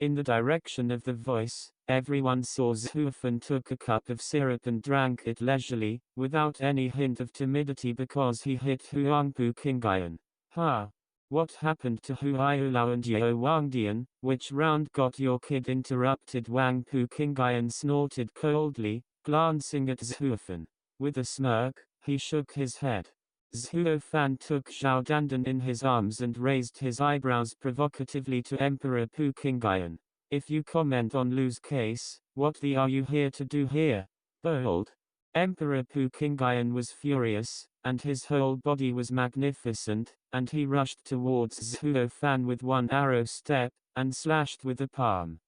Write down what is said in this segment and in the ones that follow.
In the direction of the voice, everyone saw Zhuofen took a cup of syrup and drank it leisurely, without any hint of timidity because he hit Huangpu Qingyan. Ha! What happened to Huaiyulao and Yao Wangdian? Which round got your kid? Interrupted Wang Pu. Qingyan snorted coldly, glancing at Zhuofen. With a smirk, he shook his head. Zhuofan took Zhao Dandan in his arms and raised his eyebrows provocatively to Emperor Pu Qingyan. If you comment on Lu's case, what the are you here to do here? Bold. Emperor Pu Qingyan was furious, and his whole body was magnificent, and he rushed towards Zhuofan with one arrow step, and slashed with the palm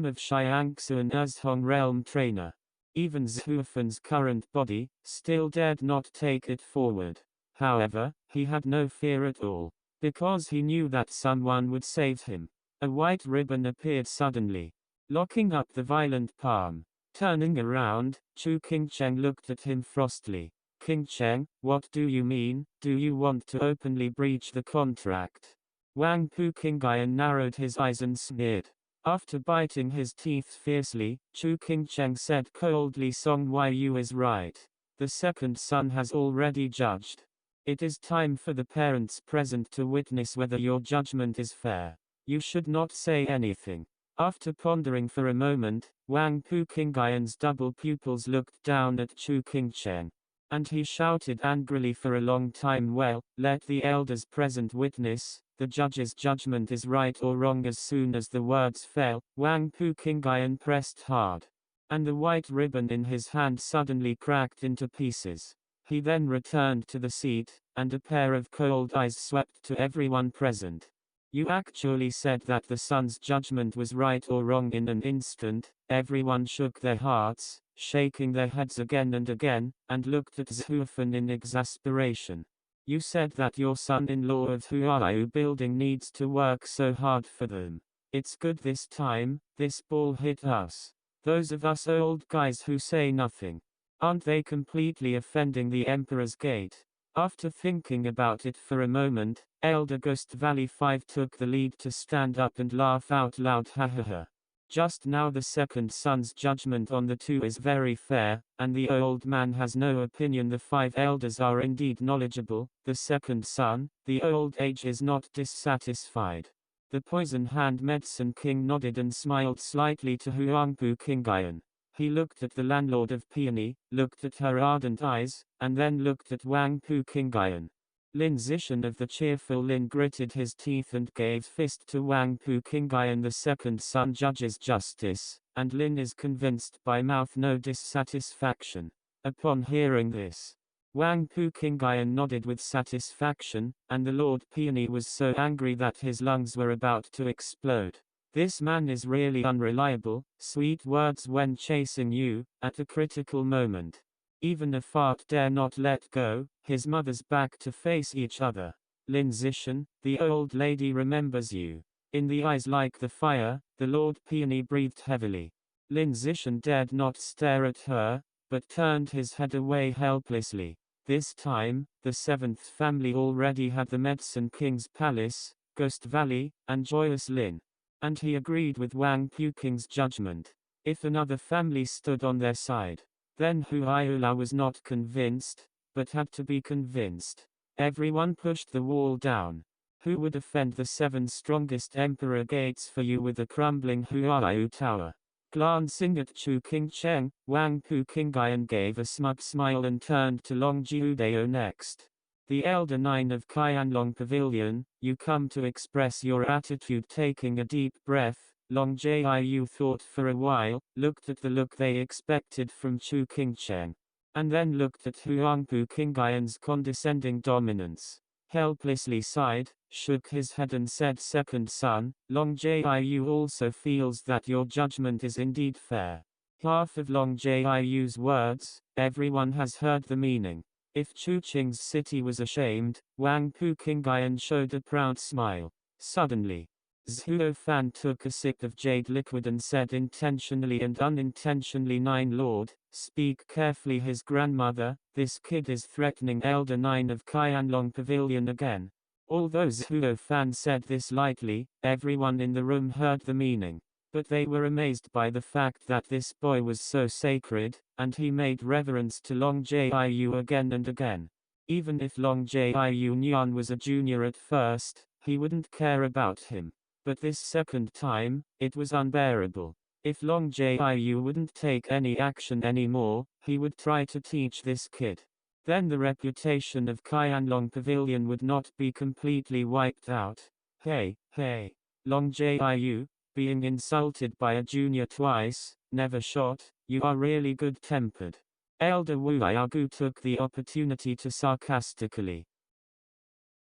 of Xiangsu and Uzhong realm trainer. Even Zhuofan's current body still dared not take it forward. However, he had no fear at all, because he knew that someone would save him. A white ribbon appeared suddenly, locking up the violent palm. Turning around, Chu Qingcheng looked at him frostily. Qingcheng, what do you mean? Do you want to openly breach the contract? Wang Pu Qingyan narrowed his eyes and sneered. After biting his teeth fiercely, Chu Qingcheng said coldly, Song Yu is right. The second son has already judged. It is time for the parents present to witness whether your judgment is fair. You should not say anything. After pondering for a moment, Wang Pu Qingyan's double pupils looked down at Chu Qingcheng. And he shouted angrily for a long time, well, let the elders present witness. The judge's judgment is right or wrong. As soon as the words fell, Wang Pu Qingyan pressed hard. And the white ribbon in his hand suddenly cracked into pieces. He then returned to the seat, and a pair of cold eyes swept to everyone present. You actually said that the son's judgment was right or wrong in an instant. Everyone shook their hearts, shaking their heads again and again, and looked at Zhuofen in exasperation. You said that your son-in-law of Huayu building needs to work so hard for them. It's good this time, this ball hit us. Those of us old guys who say nothing. Aren't they completely offending the Emperor's gate? After thinking about it for a moment, Elder Ghost Valley 5 took the lead to stand up and laugh out loud. Ha ha ha. Just now the second son's judgment on the two is very fair, and the old man has no opinion. The 5 elders are indeed knowledgeable. The second son, the old age, is not dissatisfied. The poison hand medicine king nodded and smiled slightly to Huangpu Qingyan. He looked at the landlord of Peony, looked at her ardent eyes, and then looked at Wang Pu Qingyan. Lin Zishan of the cheerful Lin gritted his teeth and gave fist to Wang Pu Qingyan. The second son judges justice, and Lin is convinced by mouth, no dissatisfaction. Upon hearing this, Wang Pu Qingyan nodded with satisfaction, and the Lord Peony was so angry that his lungs were about to explode. This man is really unreliable. Sweet words when chasing you, at a critical moment. Even a fart dare not let go. His mother's back to face each other. Lin Zishan, the old lady remembers you. In the eyes like the fire, the Lord Peony breathed heavily. Lin Zishan dared not stare at her, but turned his head away helplessly. This time, the 7th family already had the Medicine King's palace, Ghost Valley, and Joyous Lin. And he agreed with Wang Pu King's judgment. If another family stood on their side, then Huaiyula was not convinced, but had to be convinced. Everyone pushed the wall down. Who would defend the 7 strongest emperor gates for you with a crumbling Huayu tower? Glancing at Chu Qingcheng, Wang Pu Qingyan gave a smug smile and turned to Long Jiudeo next. The Elder 9 of Qianlong Pavilion, you come to express your attitude. Taking a deep breath, Long Jiu thought for a while, looked at the look they expected from Chu Qingcheng, and then looked at Huangpu Qingyan's condescending dominance. Helplessly sighed, shook his head and said, second son, Long Jiu also feels that your judgment is indeed fair. Half of Long Jiu's words, everyone has heard the meaning. If Chuqing's city was ashamed, Wang Pu Qingyan showed a proud smile. Suddenly, Zhuofan took a sip of jade liquid and said intentionally and unintentionally, 9 Lord, speak carefully. His grandmother, this kid is threatening Elder 9 of Qianlong Pavilion again. Although Zhuo Fan said this lightly, everyone in the room heard the meaning. But they were amazed by the fact that this boy was so sacred, and he made reverence to Long Jiu again and again. Even if Long Jiu Nian was a junior at first, he wouldn't care about him. But this second time, it was unbearable. If Long Jiu wouldn't take any action anymore, he would try to teach this kid. Then the reputation of Qianlong Pavilion would not be completely wiped out. Hey, Long Jiu, being insulted by a junior twice, never shot, you are really good-tempered. Elder Wu Yagu took the opportunity to sarcastically